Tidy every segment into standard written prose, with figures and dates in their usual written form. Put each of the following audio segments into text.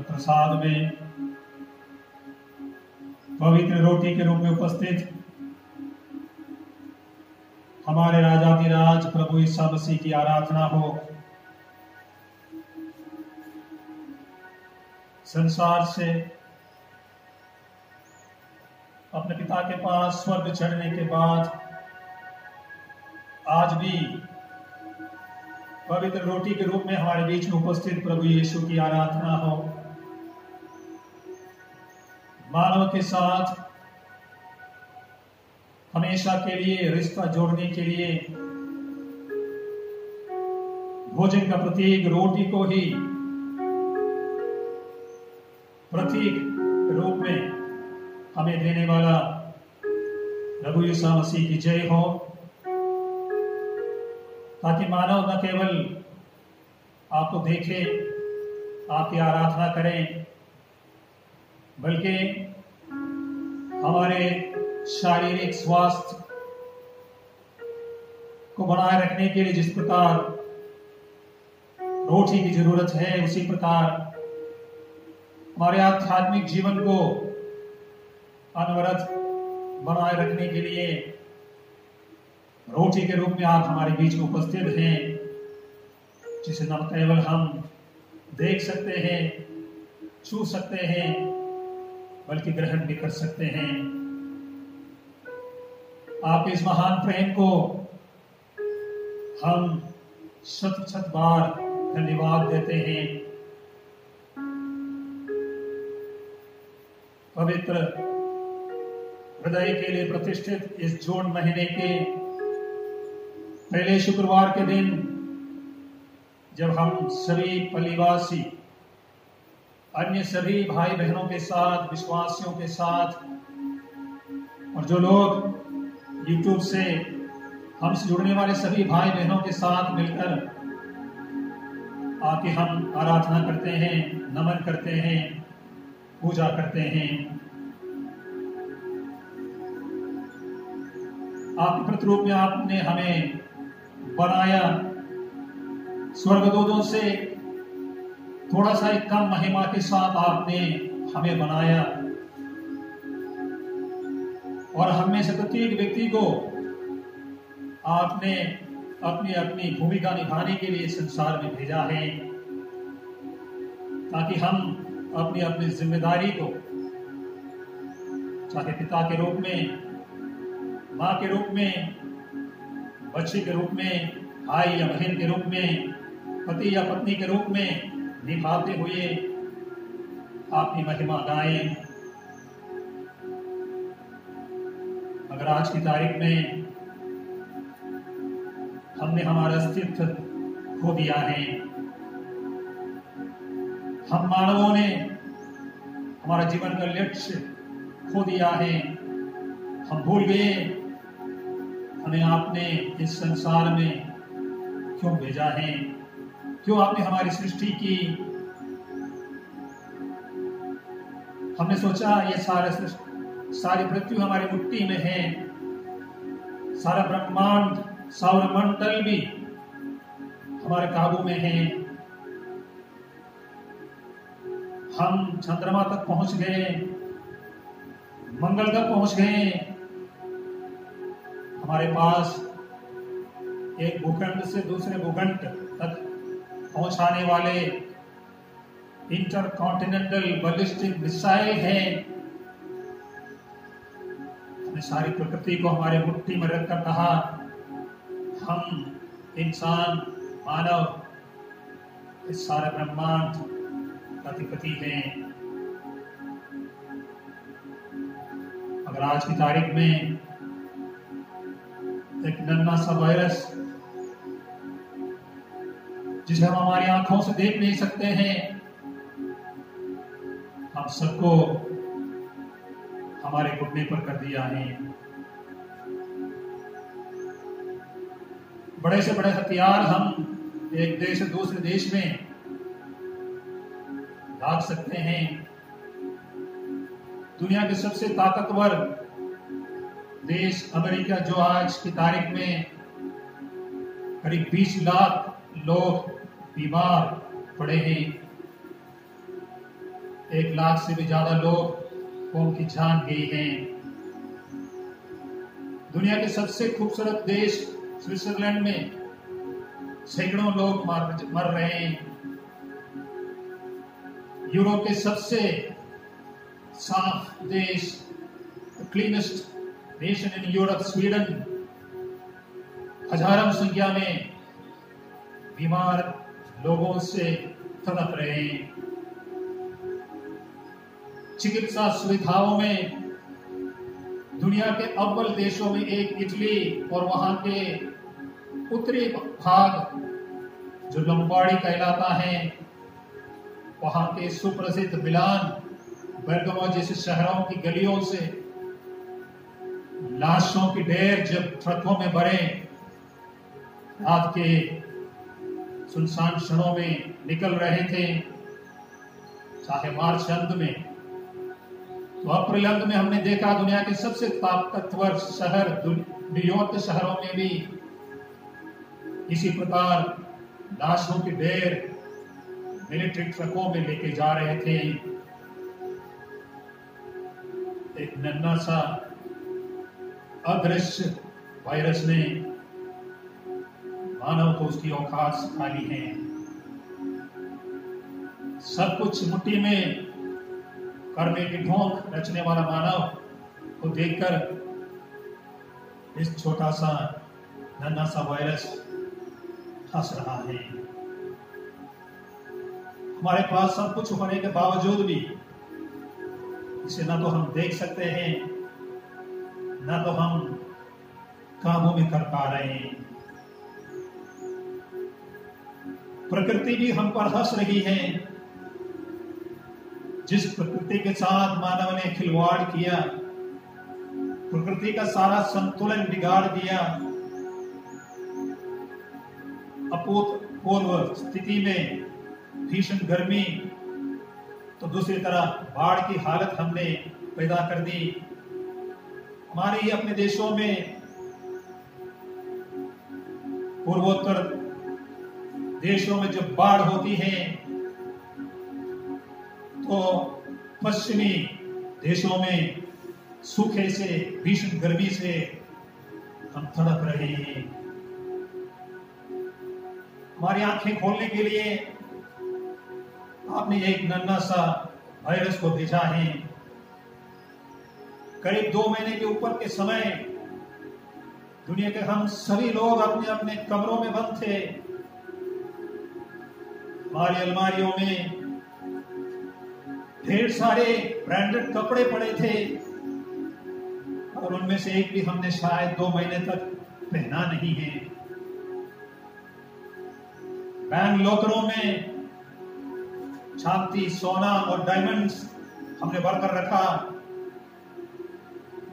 प्रसाद में पवित्र रोटी के रूप में उपस्थित हमारे राजाधिराज प्रभु ईसा मसीह की आराधना हो। संसार से अपने पिता के पास स्वर्ग चढ़ने के बाद आज भी पवित्र रोटी के रूप में हमारे बीच में उपस्थित प्रभु यीशु की आराधना हो। मानव के साथ हमेशा के लिए रिश्ता जोड़ने के लिए भोजन का प्रतीक रोटी को ही प्रतीक रूप में हमें देने वाला प्रभु यीशु मसीह की जय हो, ताकि मानव न केवल आपको देखे, आपकी आराधना करें, बल्कि हमारे शारीरिक स्वास्थ्य को बनाए रखने के लिए जिस प्रकार रोटी की जरूरत है, उसी प्रकार हमारे आध्यात्मिक जीवन को अनवरत बनाए रखने के लिए रोटी के रूप में आप हमारे बीच में उपस्थित हैं, जिसे न केवल हम देख सकते हैं, छू सकते हैं, बल्कि ग्रहण भी कर सकते हैं। आपके इस महान प्रेम को हम शत शत बार धन्यवाद देते हैं। पवित्र हृदय के लिए प्रतिष्ठित इस जून महीने के पहले शुक्रवार के दिन, जब हम सभी पल्लीवासी अन्य सभी भाई बहनों के साथ, विश्वासियों के साथ, और जो लोग YouTube से हमसे जुड़ने वाले सभी भाई बहनों के साथ मिलकर आपकी हम आराधना करते हैं, नमन करते हैं, पूजा करते हैं। आपके प्रतिरूप में आपने हमें बनाया, स्वर्गदूतों से थोड़ा सा एक कम महिमा के साथ आपने हमें बनाया, और हम में से प्रत्येक व्यक्ति को आपने अपनी अपनी भूमिका निभाने के लिए संसार में भेजा है, ताकि हम अपनी अपनी जिम्मेदारी को, चाहे पिता के रूप में, माँ के रूप में, बच्चे के रूप में, भाई या बहन के रूप में, पति या पत्नी के रूप में निभाते हुए आपकी महिमा गाएं। अगर आज की तारीख में हमने हमारा अस्तित्व खो दिया है, हम मानवों ने हमारा जीवन का लक्ष्य खो दिया है, हम भूल गए हमें आपने इस संसार में क्यों भेजा है, क्यों आपने हमारी सृष्टि की। हमने सोचा ये सारी पृथ्वी हमारी मुट्ठी में है, सारा ब्रह्मांड, सौरमंडल भी हमारे काबू में है। हम चंद्रमा तक पहुंच गए, मंगल तक पहुंच गए। हमारे पास एक भूखंड से दूसरे भूखंड तक पहुंचाने वाले इंटरकॉन्टिनेंटल बैलिस्टिक मिसाइल है। हमने सारी प्रकृति को हमारे मुट्ठी में रखकर कहा हम इंसान, मानव इस सारे ब्रह्मांड का अधिपति हैं। अगर आज की तारीख में एक नन्हा सा वायरस जिसे हम हमारी आंखों से देख नहीं सकते हैं, हम सबको हमारे घुटने पर कर दिया है। बड़े से बड़े हथियार हम एक देश से दूसरे देश में दाग सकते हैं। दुनिया के सबसे ताकतवर देश अमेरिका, जो आज की तारीख में करीब 20 लाख लोग बीमार पड़े हैं, 1 लाख से भी ज्यादा लोग को उनकी जान गई है। दुनिया के सबसे खूबसूरत देश स्विट्जरलैंड में सैकड़ों लोग मर रहे हैं। यूरोप के सबसे साफ देश, cleanest nation in Europe, Sweden, हजारों संख्या में बीमार लोगों से तड़प रहे हैं। चिकित्सा सुविधाओं में दुनिया के अव्वल देशों में एक इटली और वहां के उत्तरी भाग जो लंबाड़ी कहलाता है, वहां के सुप्रसिद्ध मिलान, बेरगमो जैसे शहरों की गलियों से लाशों की ढेर जब ट्रकों में भरे रात के सुनसान क्षणों में निकल रहे थे, चाहे मार्च अंत में तो अप्रैल अंत में हमने देखा दुनिया के सबसे ताकतवर शहर न्यूयॉर्क शहरों में भी इसी प्रकार लाशों की ढेर मिलिट्री ट्रकों में लेके जा रहे थे। एक नन्हा सा अदृश्य वायरस ने मानव को उसकी औकात सिखा ली है। सब कुछ मुट्ठी में करने की ढोंग रचने वाला मानव को देखकर इस छोटा सा नन्हा सा वायरस हंस रहा है। हमारे पास सब कुछ होने के बावजूद भी इसे ना तो हम देख सकते हैं, ना तो हम काबू में कर पा रहे हैं। प्रकृति भी हम पर हंस रही है। जिस प्रकृति के साथ मानव ने खिलवाड़ किया, प्रकृति का सारा संतुलन बिगाड़ दिया, अभूतपूर्व स्थिति में भीषण गर्मी तो दूसरी तरफ बाढ़ की हालत हमने पैदा कर दी। हमारे ही अपने देशों में, पूर्वोत्तर देशों में जब बाढ़ होती है तो पश्चिमी देशों में सूखे से, भीषण गर्मी से हम तड़प रहे हैं। हमारी आंखें खोलने के लिए आपने एक नन्हा सा वायरस को भेजा है। करीब 2 महीने के ऊपर के समय दुनिया के हम सभी लोग अपने अपने कमरों में बंद थे। हमारी अलमारियों में ढेर सारे ब्रांडेड कपड़े पड़े थे और उनमें से एक भी हमने शायद 2 महीने तक पहना नहीं है। बैंक लॉकरों में चांदी, सोना और डायमंड्स हमने भरकर रखा,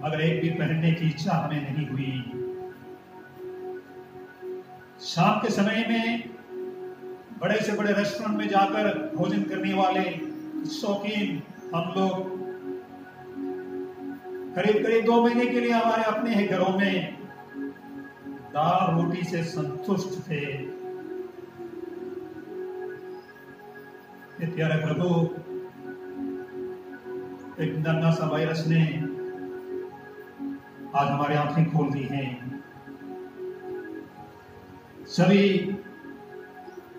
मगर एक भी पहनने की इच्छा हमें नहीं हुई। शाम के समय में बड़े से बड़े रेस्टोरेंट में जाकर भोजन करने वाले शौकीन हम लोग करीब करीब 2 महीने के लिए हमारे अपने ही घरों में दाल रोटी से संतुष्ट थे। प्यारे प्रभु, एक नन्हा सा वायरस ने आज हमारी आंखें खोल दी हैं। सभी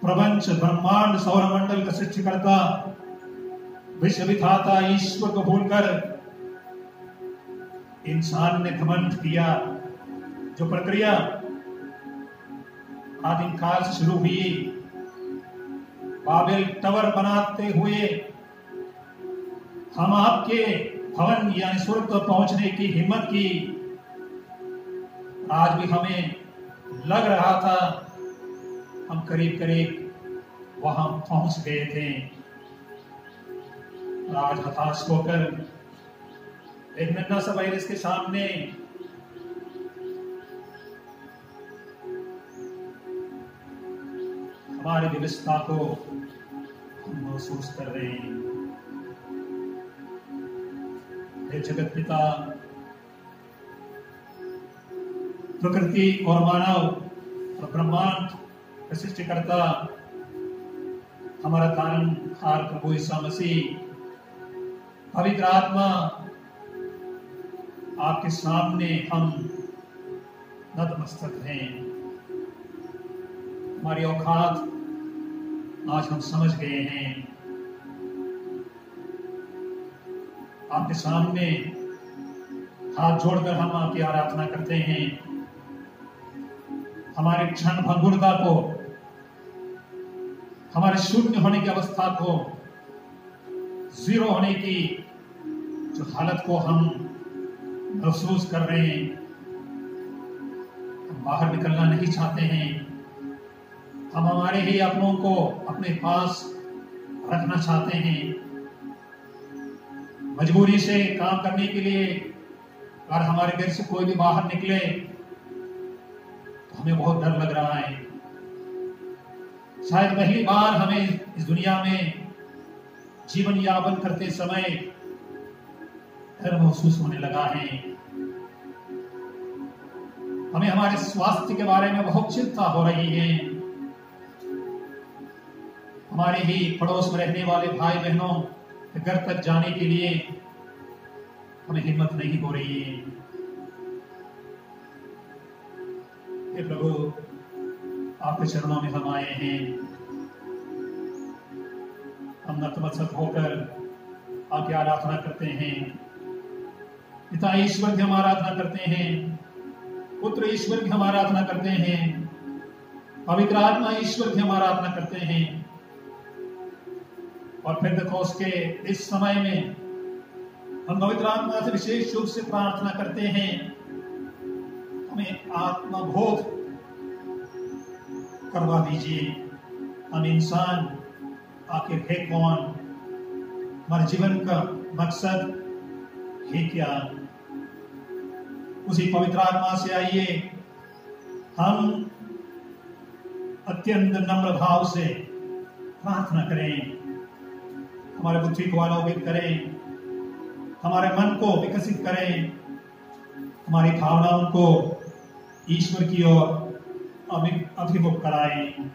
प्रपंच, ब्रह्मांड, सौरमंडल का सृष्टिकर्ता, विश्व विधाता ईश्वर को भूलकर इंसान ने घमंड किया। जो प्रक्रिया आदिम काल से शुरू हुई, बाबेल टावर बनाते हुए हम आपके भवन यानी स्वर्ग तक पहुंचने की हिम्मत की। आज भी हमें लग रहा था हम करीब करीब वहां पहुंच गए थे। आज हताश होकर एक नन्हा सा वायरस के सामने हमारी व्यवस्था को हम महसूस कर रहे हैं। हे जगत पिता, प्रकृति और मानव और ब्रह्मांड का सृष्टिकर्ता, हमारा तारनहार प्रभु ईसा मसीह, पवित्र आत्मा, आपके सामने हम नतमस्तक हैं। हमारी औकात आज हम समझ गए हैं। आपके सामने हाथ जोड़कर हम आपकी आराधना करते हैं। हमारे क्षण भंगुरता को, हमारे शून्य होने की अवस्था को, जीरो होने की जो हालत को हम महसूस कर रहे हैं, हम बाहर निकलना नहीं चाहते हैं। हम हमारे ही अपनों को अपने पास रखना चाहते हैं। मजबूरी से काम करने के लिए अगर हमारे घर से कोई भी बाहर निकले तो हमें बहुत डर लग रहा है। शायद पहली बार हमें इस दुनिया में जीवन यापन करते समय डर महसूस होने लगा है। हमें हमारे स्वास्थ्य के बारे में बहुत चिंता हो रही है। हमारे ही पड़ोस में रहने वाले भाई बहनों के घर तक जाने के लिए हमें हिम्मत नहीं हो रही है। हे प्रभु, आपके चरणों में हम आए हैं। हम नतमस्तक होकर आपकी आराधना करते हैं। पिता ईश्वर की हम आराधना करते हैं, पुत्र ईश्वर की हम आराधना करते हैं, पवित्र आत्मा ईश्वर की हम आराधना करते हैं। और फिर देखो उसके इस समय में हम पवित्र आत्मा से विशेष रूप से प्रार्थना करते हैं, हमें आत्मबोध करवा दीजिए। हम इंसान आखिर है कौन, हमारे जीवन का मकसद है क्या, उसी पवित्र आत्मा से आइए हम अत्यंत नम्र भाव से प्रार्थना करें। हमारे बुद्धि को अनौकित करें, हमारे मन को विकसित करें, हमारी भावनाओं को ईश्वर की ओर अभिमुख कराएं।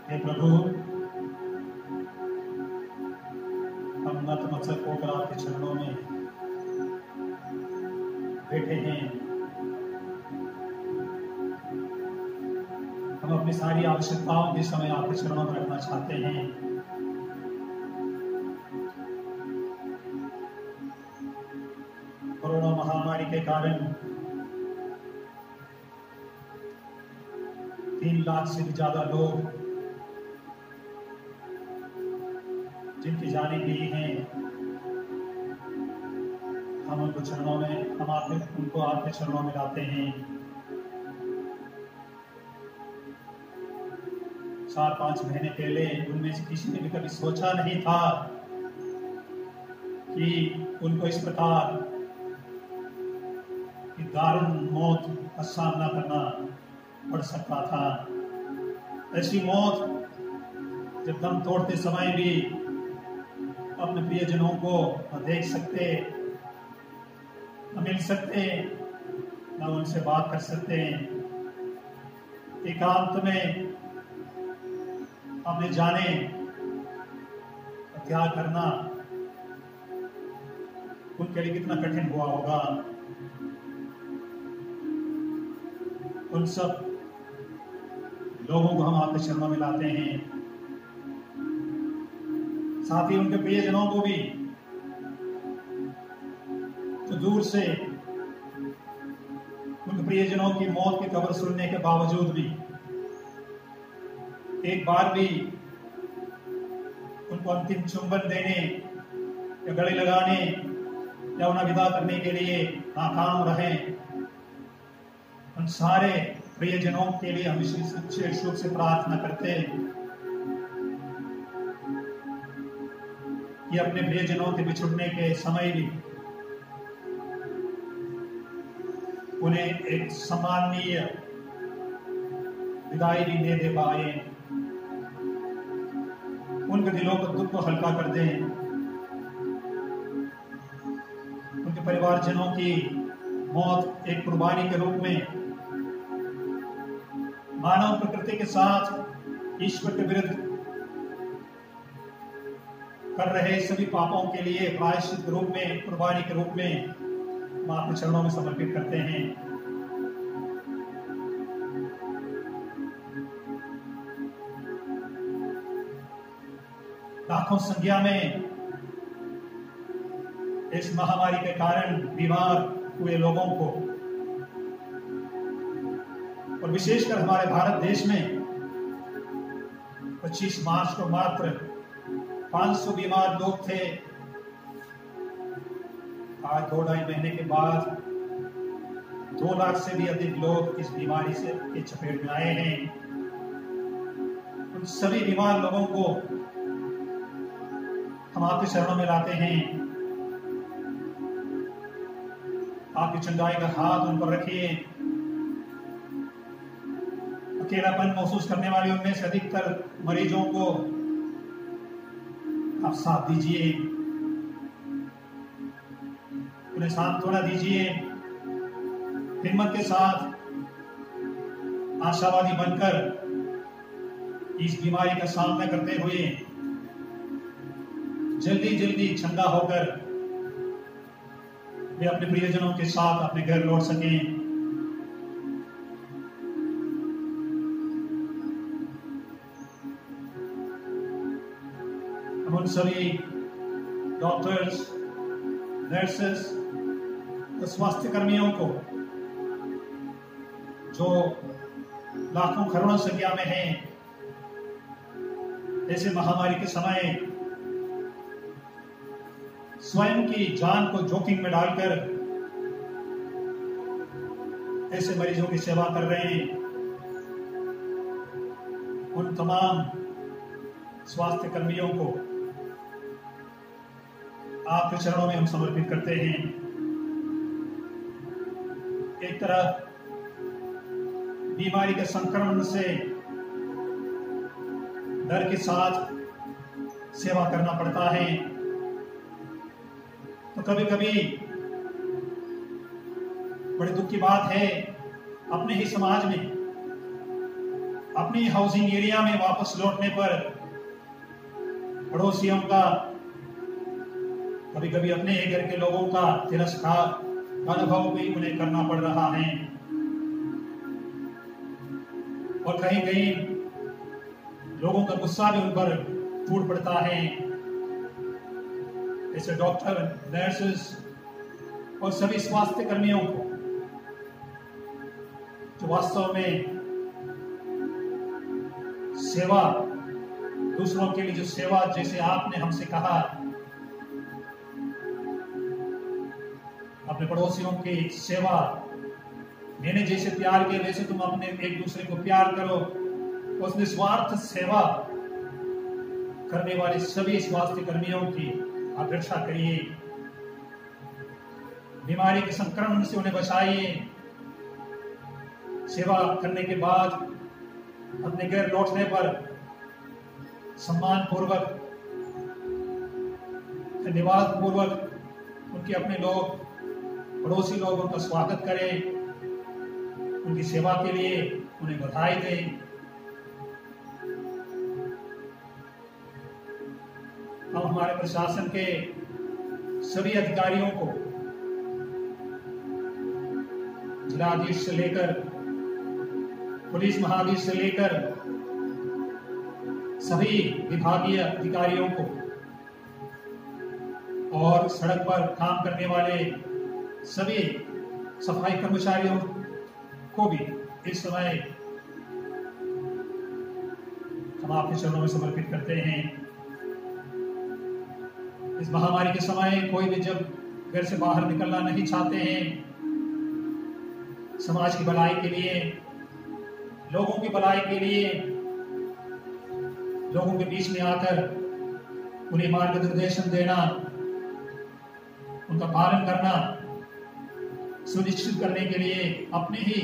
हे प्रभु, हम नतमस्तक होकर आपके चरणों में बैठे हैं। हम अपनी सारी आवश्यकताओं के समय आपके चरणों में रखना चाहते हैं। कोरोना महामारी के कारण 3 लाख से भी ज्यादा लोग जिनकी जाने गई हैं, हम उनको चरणों में उनको आपके चरणों में लाते हैं। 4-5 महीने पहले उनमें से किसी ने भी कभी सोचा नहीं था कि उनको इस प्रकार की दारुण मौत का सामना करना पड़ सकता था। ऐसी मौत जब दम तोड़ते समय भी अपने प्रियजनों को न देख सकते, न मिल सकते, न उनसे बात कर सकते, एकांत में अपने जाने त्याग करना उनके लिए कितना कठिन हुआ होगा। उन सब लोगों को हम आपके चरणों में लाते हैं, साथ ही उनके प्रियजनों को भी तो दूर से उनके प्रियजनों की मौत की खबर सुनने के बावजूद भी एक बार भी उनको अंतिम चुंबन देने या गले लगाने या उन्हें विदा करने के लिए नाकाम रहे। उन सारे प्रियजनों के लिए हम विशेष रूप से प्रार्थना करते हैं कि अपने प्रियजनों के बिछुड़ने के समय भी उन्हें एक सम्माननीय विदाई भी दे पाए, उनके दिलों को दुख को हल्का कर दें, उनके परिवारजनों की मौत एक कुर्बानी के रूप में मानव प्रकृति के साथ ईश्वर के विरुद्ध कर रहे सभी पापों के लिए प्रायश्चित के रूप में, कुर्बानी के रूप में हम आपके चरणों में समर्पित करते हैं। लाखों संख्या में इस महामारी के कारण बीमार हुए लोगों को, और विशेषकर हमारे भारत देश में 25 मार्च को मात्र 500 बीमार लोग थे। आज 2-2.5 महीने के बाद 2 लाख से भी अधिक लोग इस बीमारी से के चपेट में आए हैं। उन सभी बीमार लोगों को हम आपके चरणों में लाते हैं। आपकी चंगाई का हाथ उन पर रखिए। अकेलापन महसूस करने वाले उनमें से अधिकतर मरीजों को आप साथ दीजिए, उन्हें सांत्वना दीजिए। हिम्मत के साथ आशावादी बनकर इस बीमारी का सामना करते हुए जल्दी जल्दी चंगा होकर वे अपने प्रियजनों के साथ अपने घर लौट सकें। हम उन सभी डॉक्टर्स, नर्सेस और स्वास्थ्य कर्मियों को जो लाखों करोड़ों संख्या में हैं, ऐसे महामारी के समय स्वयं की जान को जोखिम में डालकर ऐसे मरीजों की सेवा कर रहे हैं, उन तमाम स्वास्थ्य कर्मियों को आपके चरणों में हम समर्पित करते हैं। एक तरफ बीमारी के संक्रमण से डर के साथ सेवा करना पड़ता है, तो कभी कभी बड़ी दुख की बात है, अपने ही समाज में, अपनी हाउसिंग एरिया में वापस लौटने पर पड़ोसियों का, कभी कभी अपने ही घर के लोगों का तिरस्कार का अनुभव भी उन्हें करना पड़ रहा है। और कहीं कहीं लोगों का गुस्सा भी उन पर टूट पड़ता है। ऐसे डॉक्टर, नर्सेस और सभी स्वास्थ्य कर्मियों को जो वास्तव में सेवा, दूसरों के लिए जो सेवा, जैसे आपने हमसे कहा, अपने पड़ोसियों की सेवा, मैंने जैसे प्यार किया वैसे तुम अपने एक दूसरे को प्यार करो। उस निस्वार्थ सेवा करने वाले सभी स्वास्थ्य कर्मियों की आप रक्षा करिए। बीमारी के संक्रमण से उन्हें बचाइए। सेवा करने के बाद अपने घर लौटने पर सम्मान पूर्वक, धन्यवाद पूर्वक उनके अपने लोग, पड़ोसी लोग उनका स्वागत करें, उनकी सेवा के लिए उन्हें बधाई दें। हम हमारे प्रशासन के सभी अधिकारियों को, जिलाधीश से लेकर पुलिस महाधीश से लेकर सभी विभागीय अधिकारियों को और सड़क पर काम करने वाले सभी सफाई कर्मचारियों को भी इस समय हम आपके चरणों में समर्पित करते हैं। इस महामारी के समय कोई भी जब घर से बाहर निकलना नहीं चाहते हैं, समाज की भलाई के लिए, लोगों की भलाई के लिए, लोगों के बीच में आकर उन्हें मार्गदर्शन देना, उनका पालन करना सुनिश्चित करने के लिए अपने ही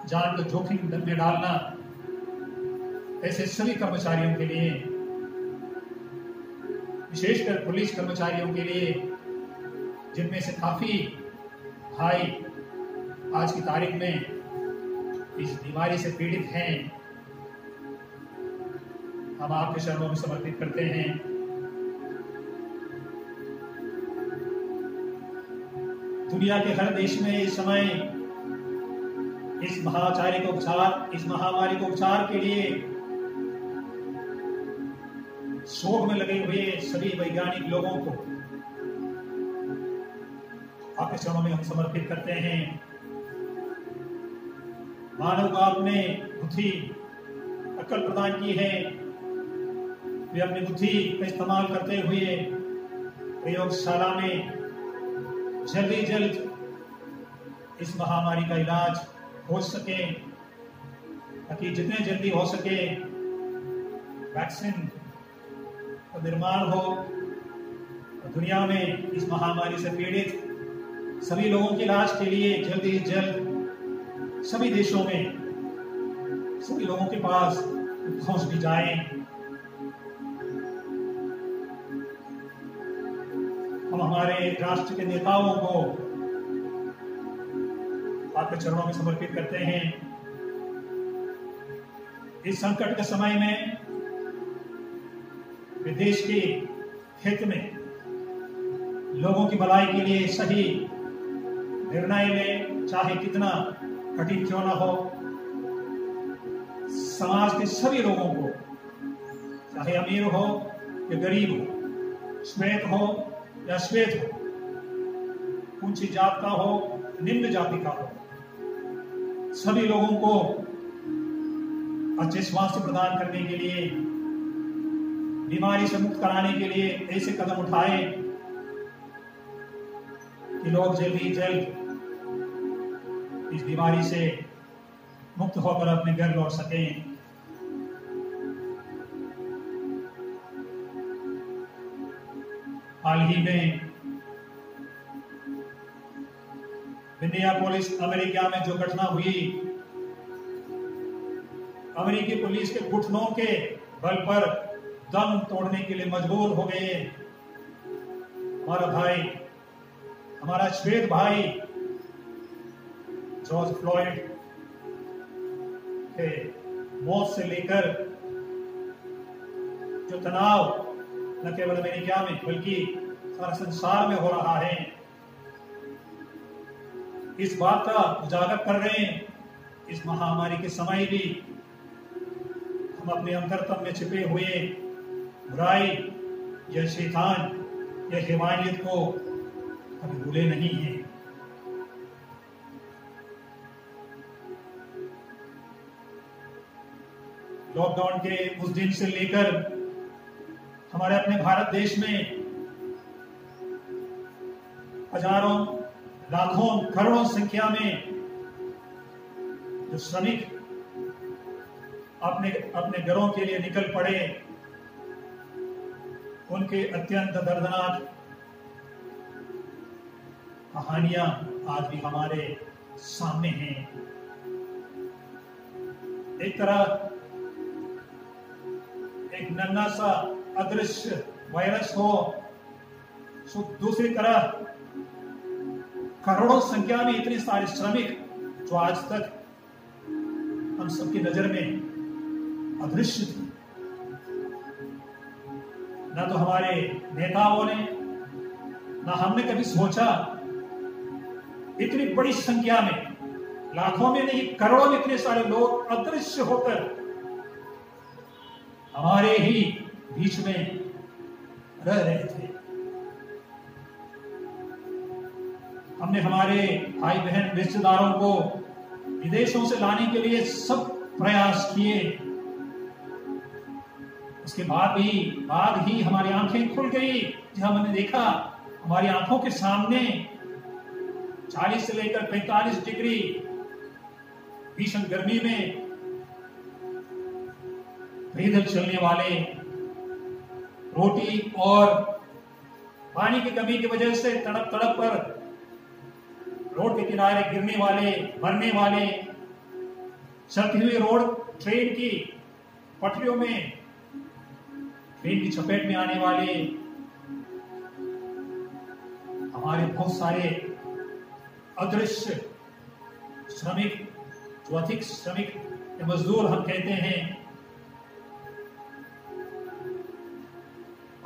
जान को जोखिम में डालना, ऐसे सभी कर्मचारियों के लिए, विशेषकर पुलिस कर्मचारियों के लिए, जिनमें से काफी भाई आज की तारीख में इस बीमारी से पीड़ित हैं, हम आपके चरणों में समर्पित करते हैं। दुनिया के हर देश में इस समय इस महामारी को उपचार के लिए शोध में लगे हुए सभी वैज्ञानिक लोगों को आपके चरणों में हम समर्पित करते हैं। मानव को आपने बुद्धि अक्ल प्रदान की है, वे अपनी बुद्धि का इस्तेमाल करते हुए प्रयोगशाला में जल्दी जल्द इस महामारी का इलाज हो सके, ताकि जितने जल्दी हो सके वैक्सीन का निर्माण हो और दुनिया में इस महामारी से पीड़ित सभी लोगों के इलाज के लिए जल्दी जल्द सभी देशों में सभी लोगों के पास पहुंच भी जाए। हम हमारे राष्ट्र के नेताओं को आपके चरणों में समर्पित करते हैं। इस संकट के समय में वे देश के हित में लोगों की भलाई के लिए सही निर्णय ले, चाहे कितना कठिन क्यों ना हो। समाज के सभी लोगों को, चाहे अमीर हो या गरीब हो, श्वेत हो या श्वेत हो, ऊंची जात का हो निम्न जाति का हो, सभी लोगों को अच्छे स्वास्थ्य प्रदान करने के लिए, बीमारी से मुक्त कराने के लिए ऐसे कदम उठाए कि लोग जल्दी जल्द इस बीमारी से मुक्त होकर अपने घर लौट सकें। हाल ही में मिनियापोलिस अमेरिका में जो घटना हुई, अमेरिकी पुलिस के घुटनों के बल पर दम तोड़ने के लिए मजबूर हो गए। हमारा श्वेत भाई जॉर्ज फ्लॉयड के मौत से लेकर जो तनाव न केवल अमेरिका में बल्कि सारा संसार में हो रहा है, इस बात का उजागर कर रहे हैं। इस महामारी के समय भी हम अपने अंतरतम में छिपे हुए बुराई या शैतान या हिमायत को कभी भूले नहीं हैं। लॉकडाउन के उस दिन से लेकर हमारे अपने भारत देश में हजारों, लाखों, करोड़ों संख्या में जो श्रमिक अपने घरों के लिए निकल पड़े, उनके अत्यंत दर्दनाक कहानियां आज भी हमारे सामने हैं। एक तरह एक नन्हा सा अदृश्य वायरस हो, तो दूसरी तरफ करोड़ों संख्या में इतने सारे श्रमिक जो आज तक हम सबकी नजर में अदृश्य थे। न तो हमारे नेताओं ने, न हमने कभी सोचा इतनी बड़ी संख्या में, लाखों में नहीं करोड़ों में इतने सारे लोग अदृश्य होकर हमारे ही बीच में रह रहे थे। हमने हमारे भाई बहन रिश्तेदारों को विदेशों से लाने के लिए सब प्रयास किए। उसके बाद ही हमारी आंखें खुल गई जब हमने देखा हमारी आंखों के सामने 40 से लेकर 45 डिग्री भीषण गर्मी में पैदल चलने वाले, रोटी और पानी की कमी की वजह से तड़प तड़प पर रोड के किनारे गिरने वाले, मरने वाले, चलती हुई रोड ट्रेन की पटरियों में ट्रेन की चपेट में आने वाले हमारे बहुत सारे अदृश्य श्रमिक, जो अधिक श्रमिक या मजदूर हम कहते हैं,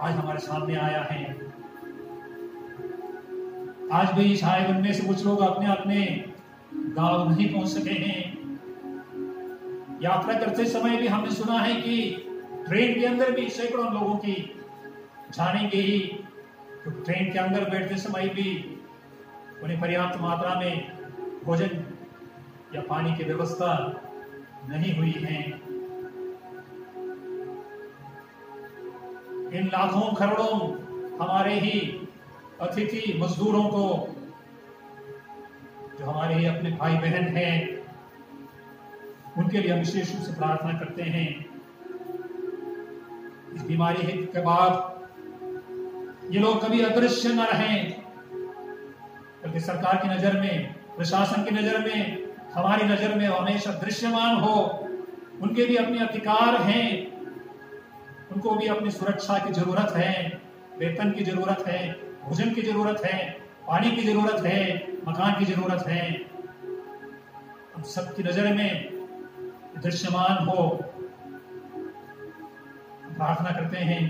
आज हमारे सामने आया है। आज भी शायद उनमें से कुछ लोग अपने अपने गांव नहीं पहुंच सके हैं। यात्रा करते समय भी हमने सुना है कि ट्रेन के अंदर भी सैकड़ों लोगों की जाने गई, तो ट्रेन के अंदर बैठते समय भी उन्हें पर्याप्त मात्रा में भोजन या पानी की व्यवस्था नहीं हुई है। इन लाखों करोड़ों हमारे ही अतिथि मजदूरों को, जो हमारे ही अपने भाई बहन हैं, उनके लिए हम विशेष रूप से प्रार्थना करते हैं। इस बीमारी के बाद ये लोग कभी अदृश्य न रहें, बल्कि सरकार की नजर में, प्रशासन की नजर में, हमारी नजर में हमेशा दृश्यमान हो। उनके भी अपने अधिकार हैं, उनको भी अपनी सुरक्षा की जरूरत है, वेतन की जरूरत है, भोजन की जरूरत है, पानी की जरूरत है, मकान की जरूरत है। हम सबकी नजर में दृश्यमान हो। प्रार्थना करते हैं।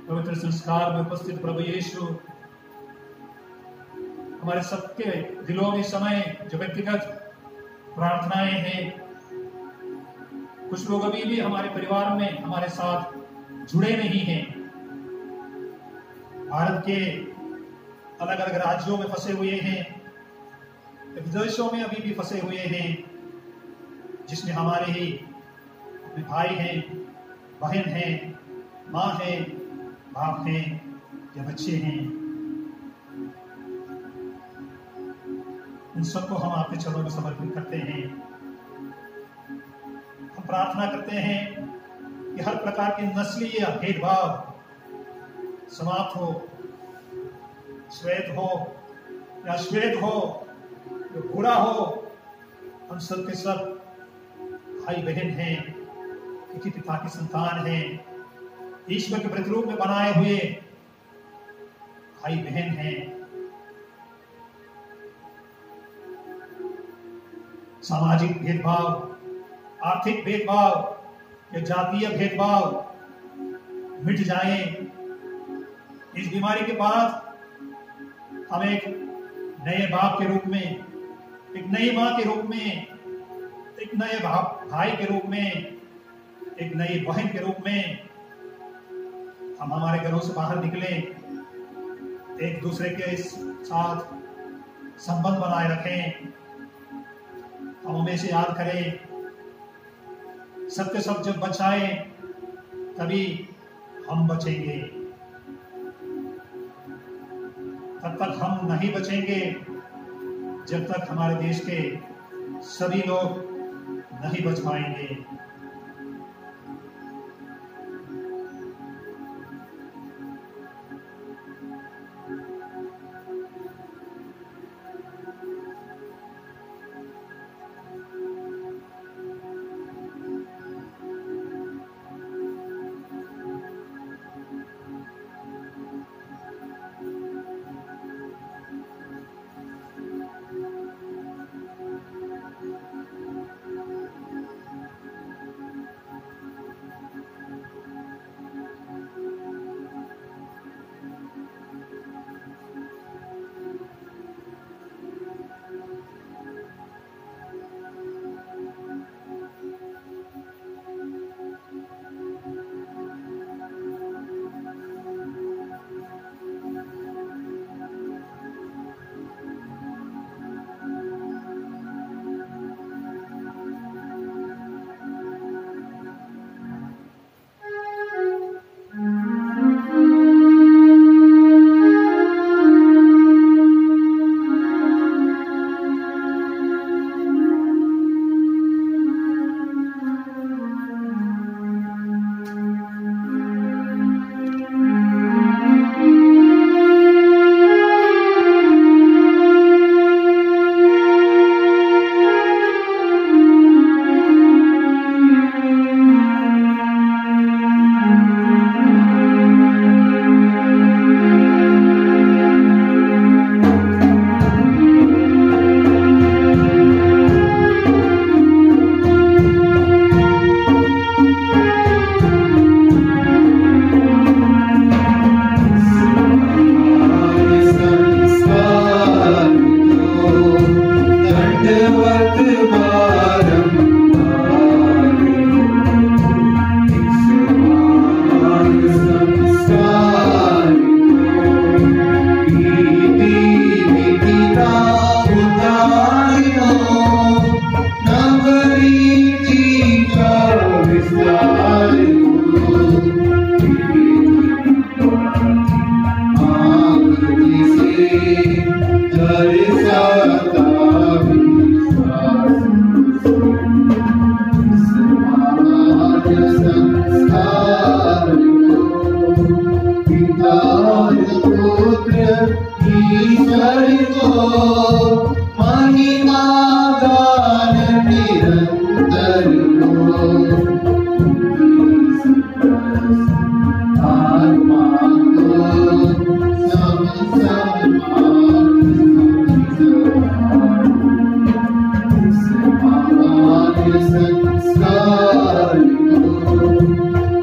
पवित्र संस्कार में उपस्थित प्रभु यीशु, हमारे सबके दिलों में समय जो व्यक्तिगत प्रार्थनाएं हैं, कुछ लोग अभी भी हमारे परिवार में हमारे साथ जुड़े नहीं हैं, भारत के अलग अलग राज्यों में फंसे हुए हैं, विदेशों में अभी भी फंसे हुए हैं, जिसमें हमारे ही अपने भाई हैं, बहन हैं, माँ हैं, बाप हैं या बच्चे हैं। उन सबको हम आपके चरणों में समर्पित करते हैं। हम प्रार्थना करते हैं कि हर प्रकार के नस्लीय भेदभाव समाप्त हो, श्वेत हो या श्वेत हो, जो बुरा हो, हम सब के सब भाई बहन हैं, एक ही पिता की संतान हैं, ईश्वर के प्रतिरूप में बनाए हुए भाई बहन हैं। सामाजिक भेदभाव, आर्थिक भेदभाव या जातीय भेदभाव मिट जाए। इस बीमारी के बाद हम एक नए बाप के रूप में, एक नई माँ के रूप में, एक नए भाई के रूप में, एक नई बहन के रूप में हम हमारे घरों से बाहर निकले, एक दूसरे के साथ संबंध बनाए रखें। हम हमेशा याद करें, सबके सब जब बचाए तभी हम बचेंगे। तब तक हम नहीं बचेंगे जब तक हमारे देश के सभी लोग नहीं बच पाएंगे। संस्कार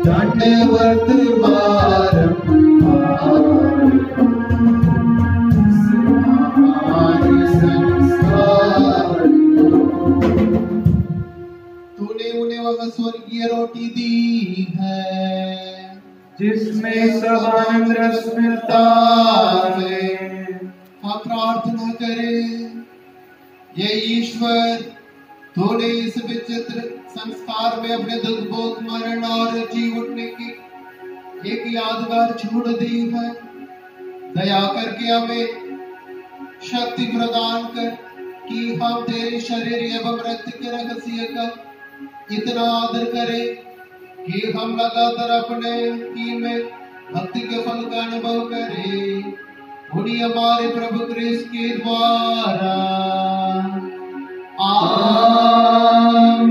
दंडवत संस्कार तूने उन्हें वह स्वर्गीय रोटी दी है जिसमें सब आनंद रस मिलता है। हम प्रार्थना करें, ये ईश्वर तूने इस विचित्र संस्कार में अपने दुख भोग मरण और जी उठने की एक यादगार छोड़ दी है। दया करके हमें शक्ति प्रदान कर कि हम तेरे शरीर एवं रक्त के रहस्य का इतना आदर करें कि हम लगातार अपने ही में भक्ति के फल का अनुभव करें। उन्हीं हमारे प्रभु क्रिस्त के द्वारा आमीन।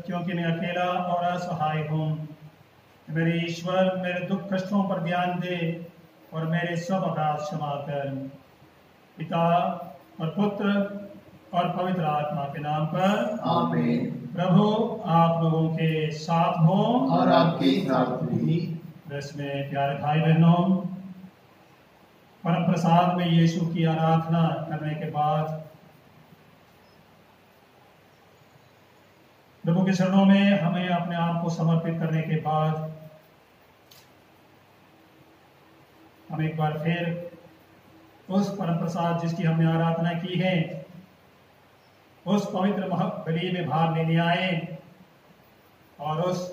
क्योंकि मैं अकेला और असहाय हूँ। मेरे ईश्वर मेरे दुख कष्टों पर ध्यान दे और मेरे सब अपराध क्षमा कर। पिता और पुत्र और पवित्र आत्मा के नाम पर आमीन। प्रभु आप लोगों के साथ हो और आपके साथ भी। में प्यारे भाई बहनों, परम प्रसाद में यीशु की आराधना करने के बाद प्रभु के चरणों में हमें अपने आप को समर्पित करने के बाद हम एक बार फिर उस परम प्रसाद जिसकी हमने आराधना की है, उस पवित्र बलि में भाग लेने आए और उस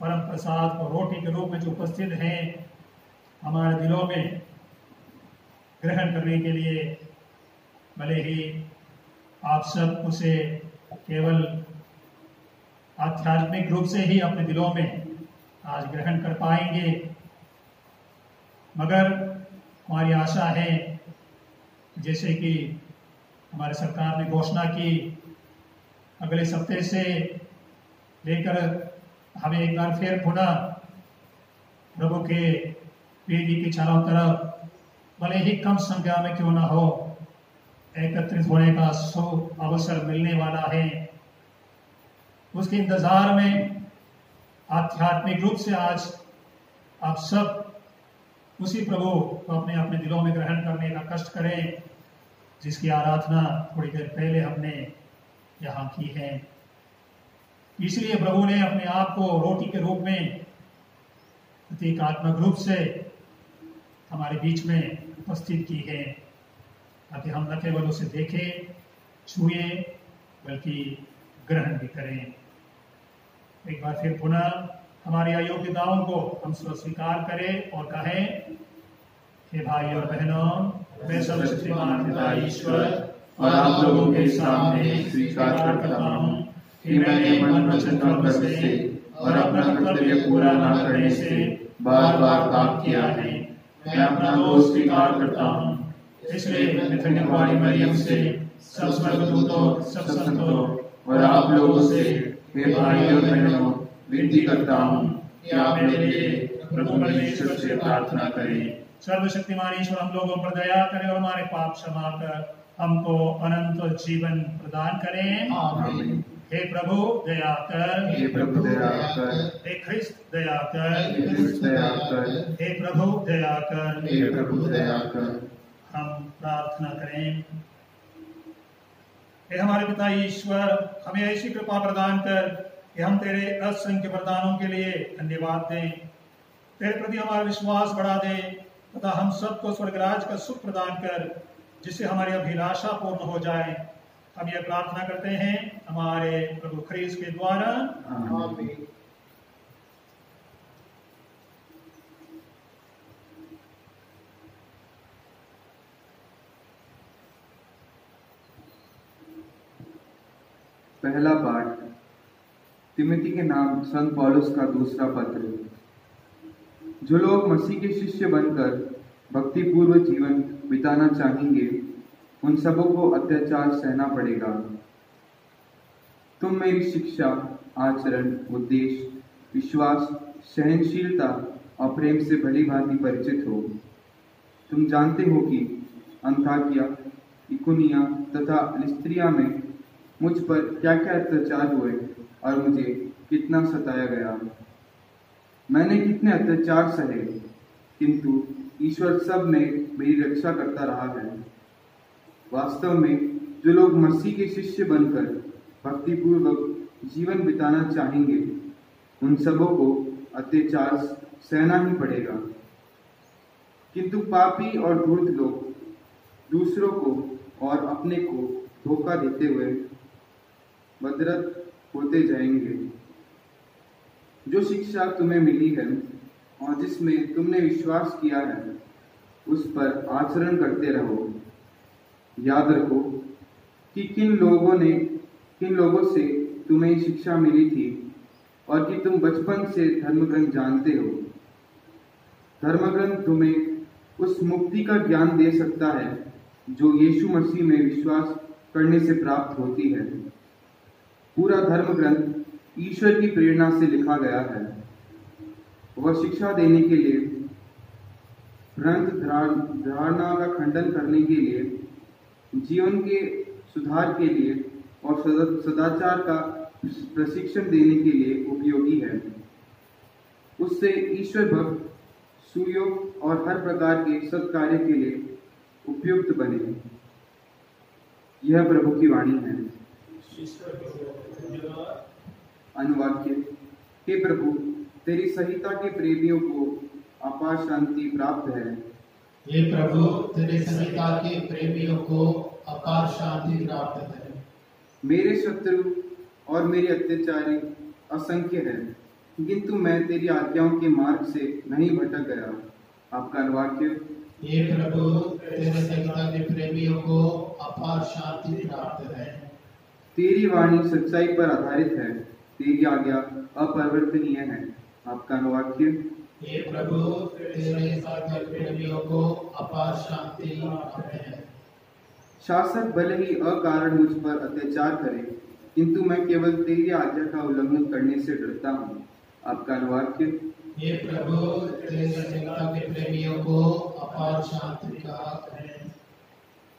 परम प्रसाद को रोटी के रूप में जो उपस्थित हैं हमारे दिलों में ग्रहण करने के लिए, भले ही आप सब उसे केवल आध्यात्मिक रूप से ही अपने दिलों में आज ग्रहण कर पाएंगे, मगर हमारी आशा है जैसे कि हमारे सरकार ने घोषणा की, अगले सप्ताह से लेकर हमें एक बार फिर पुनः प्रभु के वेदी के चारों तरफ भले ही कम संख्या में क्यों ना हो एकत्रित होने का अवसर मिलने वाला है। उसके इंतजार में आध्यात्मिक रूप से आज आप सब उसी प्रभु को अपने अपने दिलों में ग्रहण करने का कष्ट करें, जिसकी आराधना थोड़ी देर पहले हमने यहाँ की है। इसलिए प्रभु ने अपने आप को रोटी के रूप में प्रतीकात्मक रूप से हमारे बीच में उपस्थित की है, ताकि हम न केवल उसे देखें, छुए, बल्कि ग्रहण भी करें। एक बार फिर पुनः हमारी अयोग्यताओं को हम स्वीकार करें और कहें, हे भाई और बहनों, मैं सर्वशक्तिमान पिता ईश्वर और आप लोगों के सामने स्वीकार करता हूँ कि मैंने मन वचन कर्म से और अपना कर्तव्य पूरा न करने से बार बार पाप किया है। मैं अपना दोष स्वीकार करता हूँ। इसलिए मैं धन्यवादी मरियम से, सब स्वर्गदूतों, सब संतों और आप लोगों से, हे भाई और बहनों, विनती करता हूँ कि आप मेरे लिए प्रभु परमेश्वर से प्रार्थना करें। सर्वशक्तिमान ईश्वर हम लोगों पर दया करे और हमारे पाप क्षमा कर हमको अनंत जीवन प्रदान करें। आमीन। हे प्रभु दया कर, हे प्रभु दया कर, हे ख्रिस्त दया कर, हे ख्रिस्त दया कर, हे प्रभु दया कर, हे प्रभु दया कर। हम प्रार्थना करें। हे हमारे पिता ईश्वर, हमें ऐसी कृपा प्रदान कर कि हम तेरे असंख्य वरदानों के लिए धन्यवाद दें, तेरे प्रति हमारा विश्वास बढ़ा दें तथा हम सबको स्वर्गराज का सुख प्रदान कर, जिससे हमारी अभिलाषा पूर्ण हो जाए। हम यह प्रार्थना करते हैं हमारे प्रभु ख्रीस्त के द्वारा। आमीन। पहला पाठ तिमोथी के नाम संत पौलुस का दूसरा पत्र। जो लोग मसीह के शिष्य बनकर भक्ति पूर्व जीवन बिताना चाहेंगे, उन सबों को अत्याचार सहना पड़ेगा। तुम मेरी शिक्षा, आचरण, उद्देश्य, विश्वास, सहनशीलता और प्रेम से भली भांति परिचित हो। तुम जानते हो कि अंताकिया, इकुनिया तथा लिस्त्रिया में मुझ पर क्या क्या अत्याचार हुए और मुझे कितना सताया गया। मैंने कितने अत्याचार सहे, किंतु ईश्वर सब में मेरी रक्षा करता रहा है। वास्तव में जो लोग मसीह के शिष्य बनकर भक्तिपूर्वक जीवन बिताना चाहेंगे, उन सबों को अत्याचार सहना ही पड़ेगा। किंतु पापी और धूर्त लोग दूसरों को और अपने को धोखा देते हुए बदरत होते जाएंगे। जो शिक्षा तुम्हें मिली है और जिसमें तुमने विश्वास किया है, उस पर आचरण करते रहो। याद रखो कि किन लोगों से तुम्हें शिक्षा मिली थी और कि तुम बचपन से धर्मग्रंथ जानते हो। धर्मग्रंथ तुम्हें उस मुक्ति का ज्ञान दे सकता है जो यीशु मसीह में विश्वास करने से प्राप्त होती है। पूरा धर्मग्रंथ ईश्वर की प्रेरणा से लिखा गया है। वह शिक्षा देने के लिए भ्रांत धारणा का खंडन करने के लिए, जीवन के सुधार के लिए और सदाचार का प्रशिक्षण देने के लिए उपयोगी है। उससे ईश्वर भक्त, सुयोग और हर प्रकार के सत्कार्य के लिए उपयुक्त बने। यह प्रभु की वाणी है। अनुवाक्य। हे प्रभु, तेरी संहिता के प्रेमियों को अपार शांति प्राप्त है। हे प्रभु, तेरे संहिता के प्रेमियों को अपार शांति प्राप्त है। मेरे शत्रु और मेरे अत्याचारी असंख्य है, किंतु मैं तेरी आज्ञाओं के मार्ग से नहीं भटक गया। आपका अनुवाक्य। हे प्रभु, तेरे संहिता के प्रेमियों को अपार शांति प्राप्त है। तेरी वाणी सच्चाई पर आधारित है, तेरी आज्ञा अपरिवर्तनीय है। आपका अनुवाक्य। हे प्रभु, तेरे संहिता के प्रेमियों को अपार शांति प्राप्त है। शासक भले ही अकारण मुझ पर अत्याचार करे, किंतु मैं केवल तेरी आज्ञा का उल्लंघन करने से डरता हूँ। आपका अनुवाक्य। हे प्रभु, तेरे संहिता के प्रेमियों को अपार शांति प्राप्त है।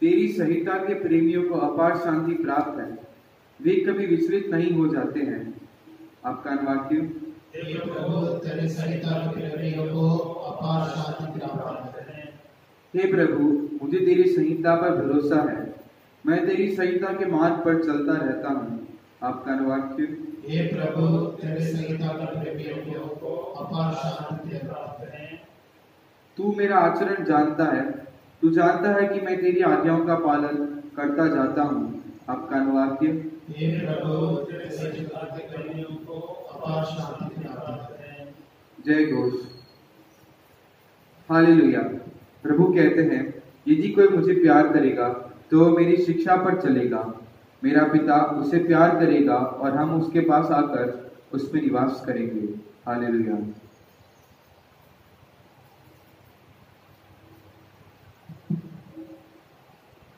तेरी संहिता के प्रेमियों को अपार शांति प्राप्त है, वे कभी विचलित नहीं हो जाते हैं। आपका अनुवाक्य। हे प्रभु, तेरे संहिता के प्रेमियों को अपार शांति प्राप्त है। हे प्रभु, मुझे तेरी संहिता पर भरोसा है, मैं तेरी संहिता के मार्ग पर चलता रहता हूँ। आपका अनुवाक्य। हे प्रभु, तेरे संहिता के प्रेमियों को अपार शांति प्राप्त है। तू मेरा आचरण जानता है, तू जानता है कि मैं तेरी आज्ञाओं का पालन करता जाता हूँ। आपका अनुवाक्य। हे प्रभु, तेरे संहिता के प्रेमियों को अपार शांति प्राप्त है। जय घोष। हालेलुया। प्रभु कहते हैं, यदि कोई मुझे प्यार करेगा तो मेरी शिक्षा पर चलेगा। मेरा पिता उसे प्यार करेगा और हम उसके पास आकर उसमें निवास करेंगे। हालेलुया।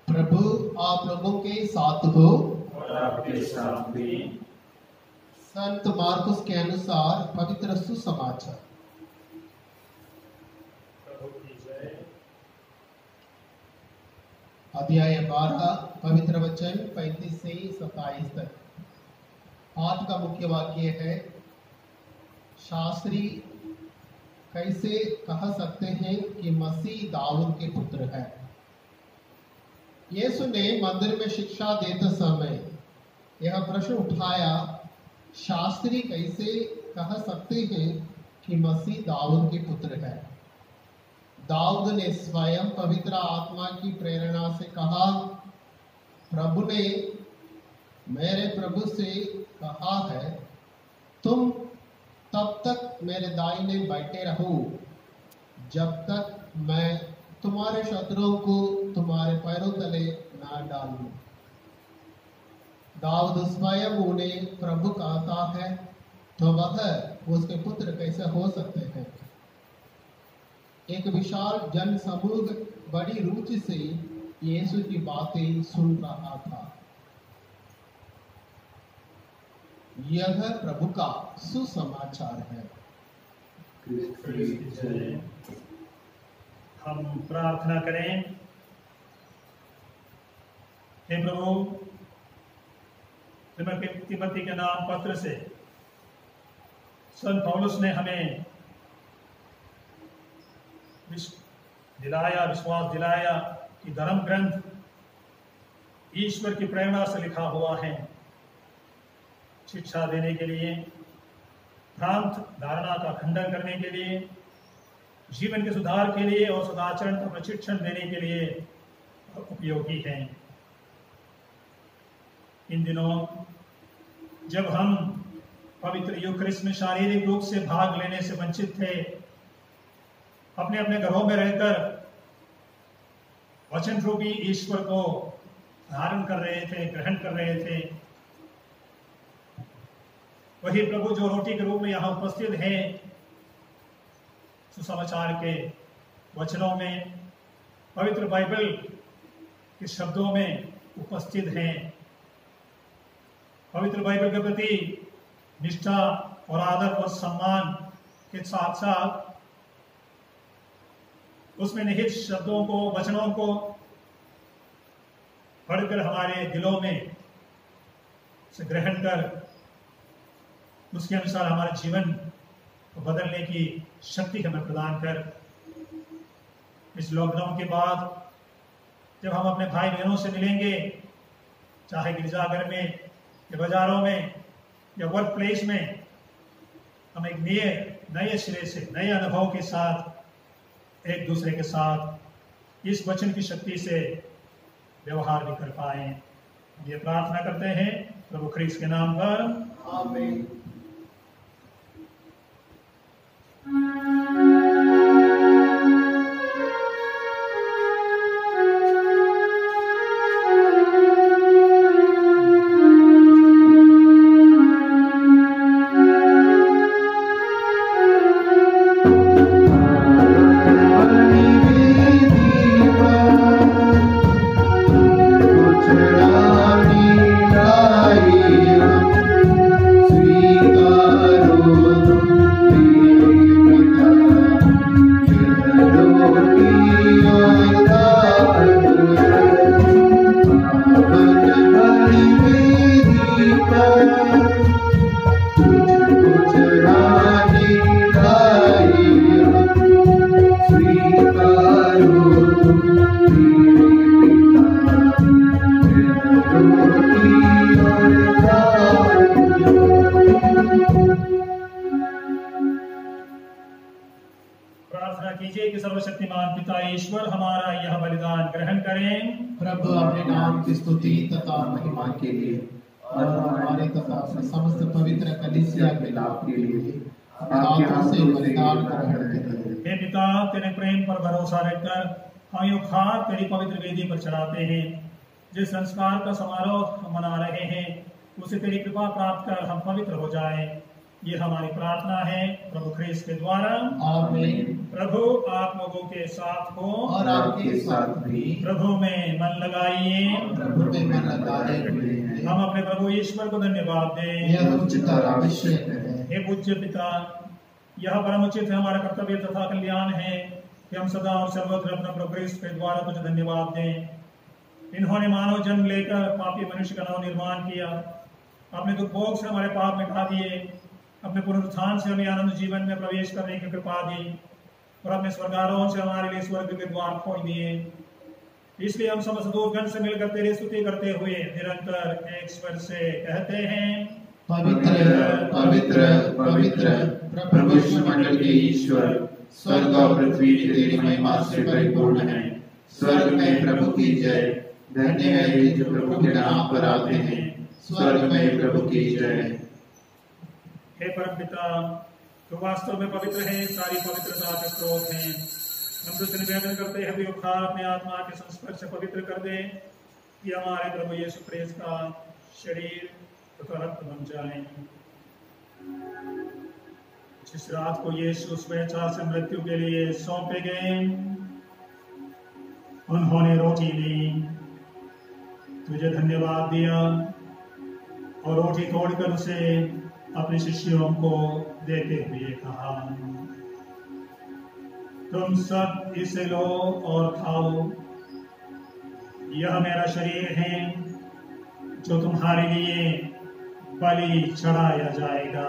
प्रभु आप लोगों के साथ हो और आपके साथ भी। संत मार्कुस के अनुसार पवित्र सुसमाचार। प्रभु की जय। अध्याय 12 पवित्र वचन 35 से 27 तक। आज का मुख्य वाक्य है, शास्त्री कैसे कह सकते हैं कि मसीह दाऊद के पुत्र है। यीशु ने मंदिर में शिक्षा देते समय यह प्रश्न उठाया, शास्त्री कैसे कह सकते हैं कि मसीह दाऊद के पुत्र है। दाऊद ने स्वयं पवित्र आत्मा की प्रेरणा से कहा, प्रभु ने मेरे प्रभु से कहा है, तुम तब तक मेरे दाहिने बैठे रहो जब तक मैं तुम्हारे शत्रुओं को तुम्हारे पैरों तले ना डालूं। दाऊद स्वयं उन्हें प्रभु कहता है, तो वह उसके पुत्र कैसे हो सकते हैं। एक विशाल जन समूह बड़ी रुचि से यीशु की बातें सुन रहा था। यह प्रभु का सुसमाचार है। हम प्रार्थना करें। हे प्रभु, तिमोथी के नाम पत्र से संत पौलुस ने हमें विश्वास दिलाया कि धर्म ग्रंथ ईश्वर की प्रेरणा से लिखा हुआ है, शिक्षा देने के लिए, भ्रांत धारणा का खंडन करने के लिए, जीवन के सुधार के लिए और सदाचरण का प्रशिक्षण देने के लिए उपयोगी है। इन दिनों जब हम पवित्र यूखरिस्ट में शारीरिक रूप से भाग लेने से वंचित थे, अपने अपने घरों में रहकर वचन रूपी ईश्वर को धारण कर रहे थे, ग्रहण कर रहे थे, वही प्रभु जो रोटी के रूप में यहाँ उपस्थित है, सुसमाचार के वचनों में, पवित्र बाइबल के शब्दों में उपस्थित हैं। पवित्र बाइबल के प्रति निष्ठा और आदर और सम्मान के साथ साथ उसमें निहित शब्दों को, वचनों को पढ़कर हमारे दिलों में से ग्रहण कर उसके अनुसार हमारे जीवन को बदलने की शक्ति हमें प्रदान कर। इस लॉकडाउन के बाद जब हम अपने भाई बहनों से मिलेंगे, चाहे गिरजाघर में या बाजारों में या वर्क प्लेस में, हम एक नए सिरे से, नए अनुभव के साथ एक दूसरे के साथ इस वचन की शक्ति से व्यवहार भी कर पाए। ये प्रार्थना करते हैं प्रभु ख्रीस्त के नाम पर, आमीन। प्रार्थना कीजिए कि सर्वशक्तिमान पिता ईश्वर हमारा यह बलिदान ग्रहण करें। प्रभु अपने नाम की स्तुति तथा महिमा के लिए और हमारे तथा समस्त पवित्र कलीसिया के लाभ के लिए आपके हाथ से बलिदान ग्रहण करें। हे पिता, तेरे प्रेम पर भरोसा रखकर हम यो खार तेरी पवित्र वेदी पर चढ़ाते हैं। जिस संस्कार का समारोह हम मना रहे हैं उसे तेरी कृपा प्राप्त कर हम पवित्र हो जाएं। ये हमारी प्रार्थना है प्रभु ख्रीस्त के द्वारा, आमीन। प्रभु आप लोगों के साथ हो और आपके साथ भी। प्रभु में मन लगाइए, प्रभु में मन लगाए हुए हैं। हम अपने प्रभु ईश्वर को धन्यवाद दें। यह उचित और आवश्यक है। हे पूज्य पिता, यह परम उचित है, हमारा कर्तव्य तथा कल्याण है कि हम सदा और सर्वत्र अपने प्रभु ख्रीस्त के द्वारा तुझे धन्यवाद दें। इन्होंने मानव जन्म लेकर पापी मनुष्य का नव निर्माण किया, अपने दुख भोग से हमारे पाप मिटा दिए, अपने पुनरुत्थान से हमें आनंद जीवन में प्रवेश करने की कृपा दी और अपने स्वर्गारोहण से हमारे लिए स्वर्ग के द्वार खोल दिए। इसलिए हम समस्त दूतगण से मिलकर तेरी स्तुति करते हुए निरंतर एक स्वर से कहते हैं, पवित्र पवित्र पवित्र प्रभु मंडल के ईश्वर, स्वर्ग और पृथ्वी तेरी महिमा से परिपूर्ण है। स्वर्ग में प्रभु की जय। धन्य है वे जो प्रभु के नाम पर आते हैं। स्वर्ग में प्रभु की जय। हे परमपिता, तो वास्तव में पवित्र है, सारी पवित्रता का स्रोत है। हम तुझसे निवेदन करते हैं कि उखाड़ अपने आत्मा के संस्पर्श से पवित्र कर दे कि हमारे प्रभु यीशु ख्रीस्त का शरीर तथा रक्त बन जाए। जिस रात को यीशु स्वेच्छा से मृत्यु के लिए सौंपे गए, उन्होंने रोटी ली, तुझे धन्यवाद दिया और रोटी तोड़कर उसे अपने शिष्यों को देते हुए कहा, तुम सब इसे लो और खाओ, यह मेरा शरीर है जो तुम्हारे लिए बलि चढ़ाया जाएगा।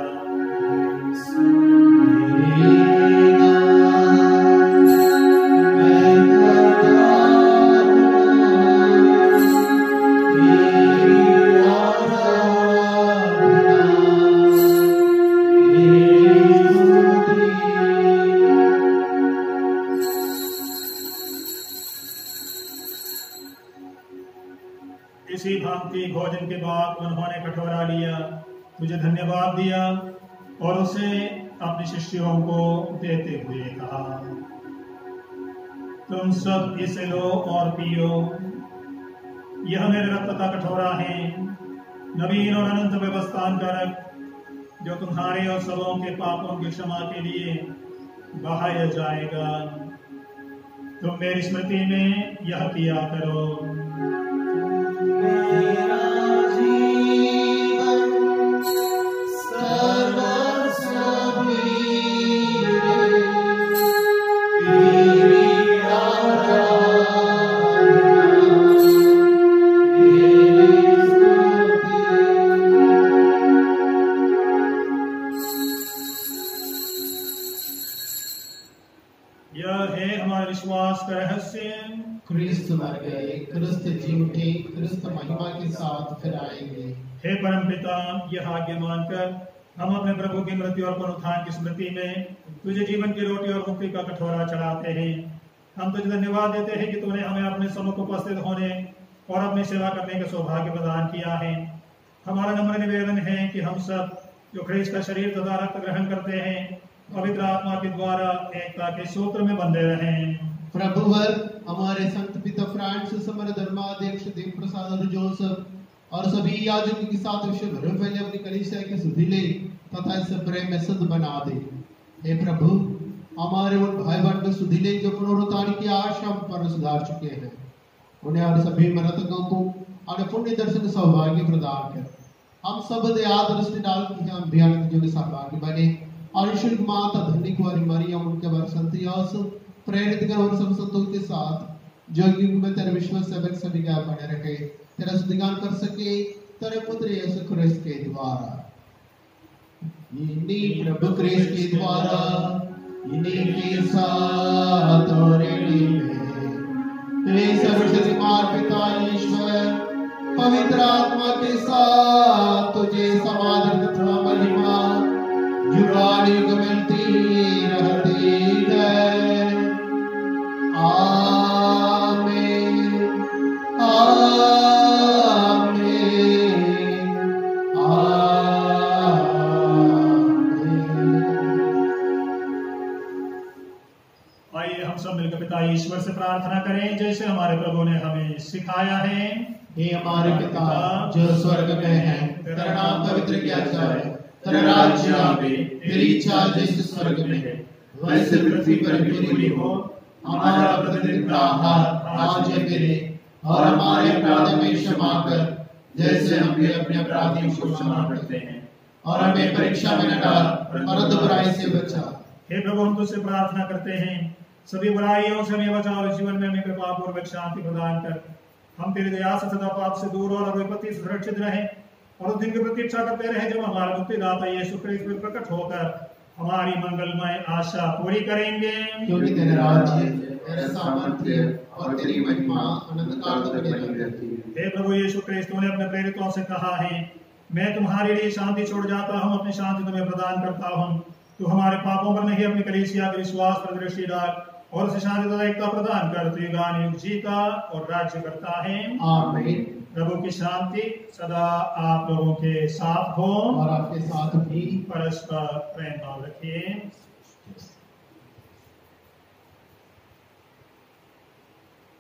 इसी भांति भोजन के बाद उन्होंने कटोरा लिया, तुझे धन्यवाद दिया और उसे अपने शिष्यों को देते हुए कहा, तुम सब इसे लो और पियो, यह मेरे रक्त का कटोरा है, नवीन और अनंत व्यवस्थान कारक, जो तुम्हारे और सबों के पापों की क्षमा के लिए बहाया जाएगा। तुम मेरी स्मृति में यह किया करो। मेरा जीवन सर्वस्व भी तेरी विश्वास का रहस्य। क्रिस्त मर गए, क्रिस्त जी उठे, क्रिस्त महिमा के साथ फिर आएंगे। हे परमपिता, यह आज्ञा मानकर हम अपने प्रभु की मृत्यु और पुनरुत्थान की स्मृति में तुझे जीवन की रोटी और मुक्ति का कटोरा चढ़ाते हैं। हम तुझे धन्यवाद देते हैं कि तूने हमें अपने सम्मुख उपस्थित होने और अपनी सेवा करने का सौभाग्य प्रदान किया है। हमारा नम्र निवेदन है कि हम सब जो ख्रीस्त का शरीर तथा रक्त ग्रहण करते हैं, पवित्र आत्मा के द्वारा एकता के सूत्र में बंधे रहें। प्रभुवर हमारे संत पिता फ्रांसिस, हमारे धर्माध्यक्ष देव प्रसाद और जोसेफ और सभी याजकों के साथ विश्व भर में फैले अपनी कलीसिया के सुधीले तथा इसे प्रेम में शुद्ध बना दे। हे प्रभु, हमारे उन भाई बहन को सुधीले जो पुनरुत्थान की आशा पर सुधार चुके हैं, उन्हें और सभी मृतकों को और पुण्य दर्शन सौभाग्य प्रदान कर हम सब दया दृष्टि डाल के हम भी आनंद जो सहभागी बने और ईश्वर माता धन्य कुंवारी मरियम उनके वर संत यूसुफ प्रेरित कर और सब संतों के साथ जो युग में तेरे विश्व सेवक सभी का बने रखे, तेरा स्तुतिगान कर सके तेरे पुत्र यीशु ख्रिस्त के द्वारा। इन्हीं प्रभु ख्रिस्त के द्वारा, इन्हीं के साथ और इन्हीं में हे सर्वशक्तिमान पिता ईश्वर पवित्र आत्मा के साथ तुझे समादर तथा महिमा युगायुग मिलती रहती है। आमीन आमीन आइए हम सब मिलकर पिता ईश्वर से प्रार्थना करें जैसे हमारे प्रभु ने हमें सिखाया है। हे हमारे पिता जो स्वर्ग में है, तेरा नाम पवित्र किया जाए, तेरा राज्य आवे, तेरी इच्छा जैसे स्वर्ग में है वैसे पृथ्वी पर भी पूरी हो। हमारा प्रतिदिन का आहार आज हमें दे और हमारे अपराध में क्षमा कर जैसे हम भी अपने अपराधियों को क्षमा करते हैं, और हमें परीक्षा में न डाल परंतु बुराई से बचा। हे प्रभु, हम तुझसे प्रार्थना करते हैं सभी बुराइयों से हमें बचा और जीवन में हमें कृपा पूर्वक शांति प्रदान कर हम तेरी दया से सदा पाप से दूर और विपत्ति से सुरक्षित रहें और उस दिन की प्रतीक्षा करते रहे जब हमारा मुक्तिदाता यीशु ख्रीस्त में प्रकट होकर हमारी मंगलमय आशा पूरी करेंगे। क्योंकि तेरा राज्य, तेरा सामर्थ्य और तेरी महिमा अनंत काल तक बनी रहती है। हे प्रभु यीशु ख्रीस्त, तूने अपने प्रेरितों से कहा है, मैं तुम्हारे लिए शांति छोड़ जाता हूँ, अपनी शांति तुम्हें प्रदान करता हूँ। तू हमारे पापों पर नहीं अपनी कलीसिया के विश्वास पर दृष्टि डाल और उसे शांति तथा एकता प्रदान कर। तू युगान युग जीता और राज्य करता है। आमीन। प्रभु की शांति सदा आप लोगों के साथ हो और आपके साथ भी। परस्पर प्रेम भाव रखिए।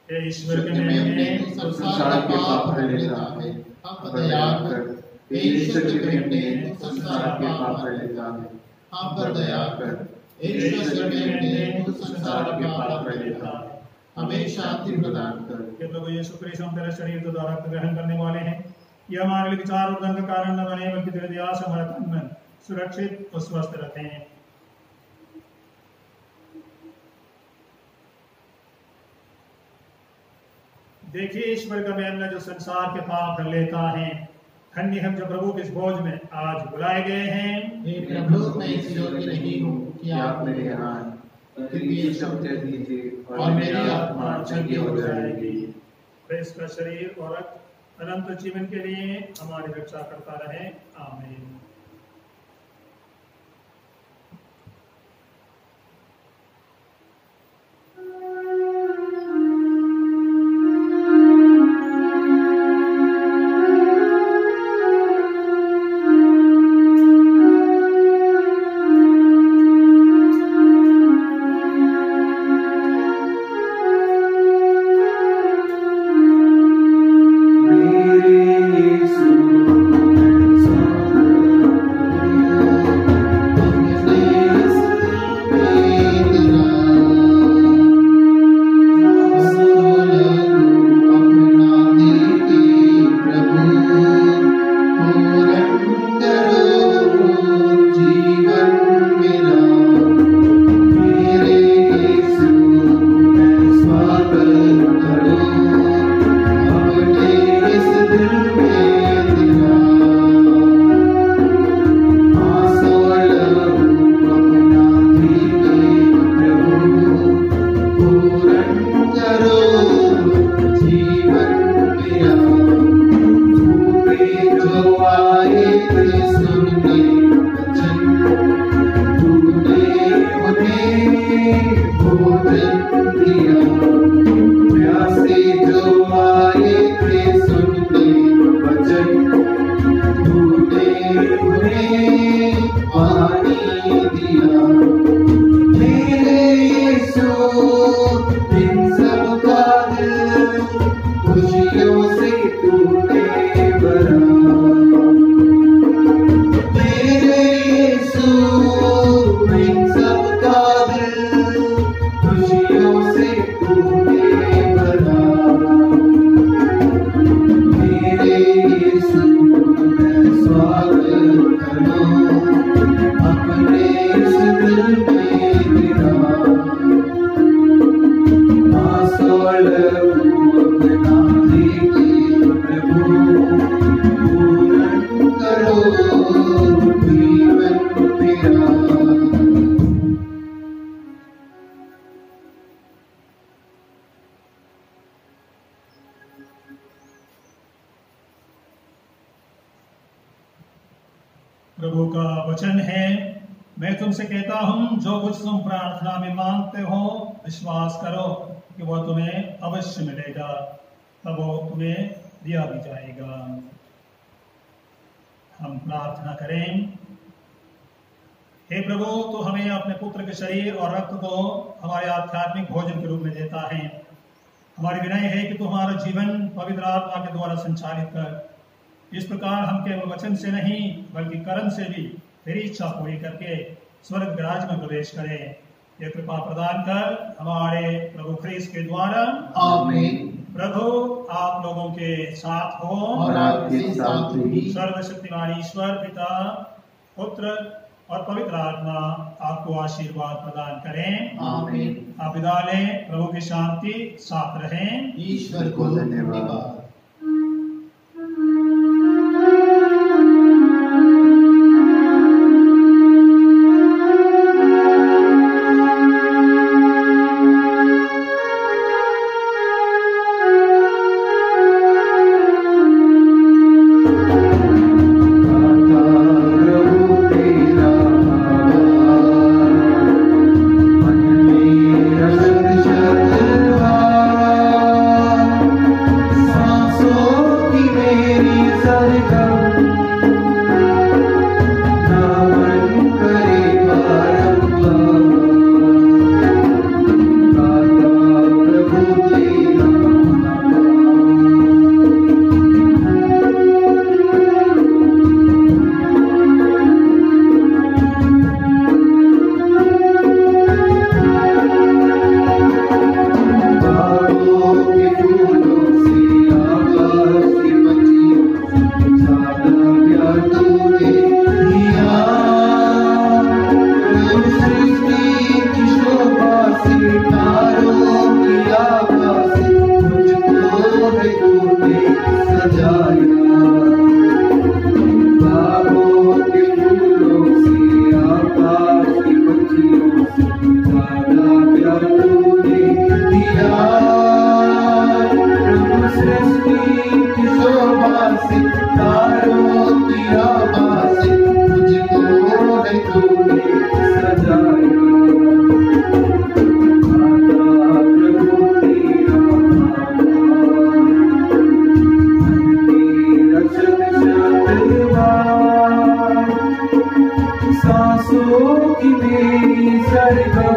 हे ईश्वर के मेमने, संसार के पाप हर लेता है, हम पर दया कर। हे ईश्वर के मेमने, संसार के पाप हर लेता है, हम पर दया कर। हे ईश्वर के मेमने, संसार के पाप हर लेता है, हमें शांति प्रदान कर। हे प्रभु यीशु ख्रीस्त, हम तेरा शरीर तथा रक्त ग्रहण करने वाले हैं। यह हमारे लिए विचार और दंड का कारण न बने, बल्कि तेरे दया से हमारा तन मन सुरक्षित और स्वस्थ रखें। देखिए ईश्वर का मेमना जो संसार के पाप हर लेता है। धन्य हम जो प्रभु के इस भोज में आज बुलाए गए हैं। हे प्रभु, मैं इस योग्य नहीं हूँ कि आप मेरे यहाँ आएं, ये शब्द कह दीजिए और मेरी आत्मा चंगी हो जाएगी। ख्रीस्त का शरीर और रक्त अनंत जीवन के लिए हमारी रक्षा करता रहे। आमीन। मेरे यीशु करो जीवन मेरा, भूखे जो आए थे सुनने वचन, तूने उन्हें भोजन दिया। प्यासे जो आए थे सुनने वचन, तूने उन्हें पानी दिया। मेरे यीशु इन सब का दिल खुशियों से तूने भरा। मेरे यीशु इन सब का दिल खुशियों से तूने भरा। मेरे यीशु मैं स्वागत करूं अपने इस दिल में तेरा। आसोल अपना लेके प्रभु, पूर्ण करो जीवन मेरा। प्रभु का वचन है, मैं तुमसे कहता हूं जो कुछ तुम प्रार्थना में मांगते हो विश्वास करो कि वह तुम्हें अवश्य मिलेगा, तब वो तुम्हें दिया भी जाएगा। हम प्रार्थना करें। हे प्रभु, तो हमें अपने पुत्र के शरीर और रक्त को हमारे आध्यात्मिक भोजन के रूप में देता है। हमारी विनय है कि तू हमारा जीवन पवित्र आत्मा के द्वारा संचालित कर। इस प्रकार हम केवल वचन से नहीं बल्कि कर्म से भी तेरी इच्छा पूरी करके स्वर्ग राज्य में प्रवेश करें। ये कृपा प्रदान कर हमारे प्रभु ख्रीस्त के द्वारा, आमीन। प्रभु आप लोगों के साथ हो और आपके साथ भी। सर्वशक्तिमान ईश्वर पिता, पुत्र और पवित्र आत्मा आपको आशीर्वाद प्रदान करें, आमीन। आप विदा लें। प्रभु की शांति साथ रहें। ईश्वर को धन्यवाद। सांसों की मेरी सरगम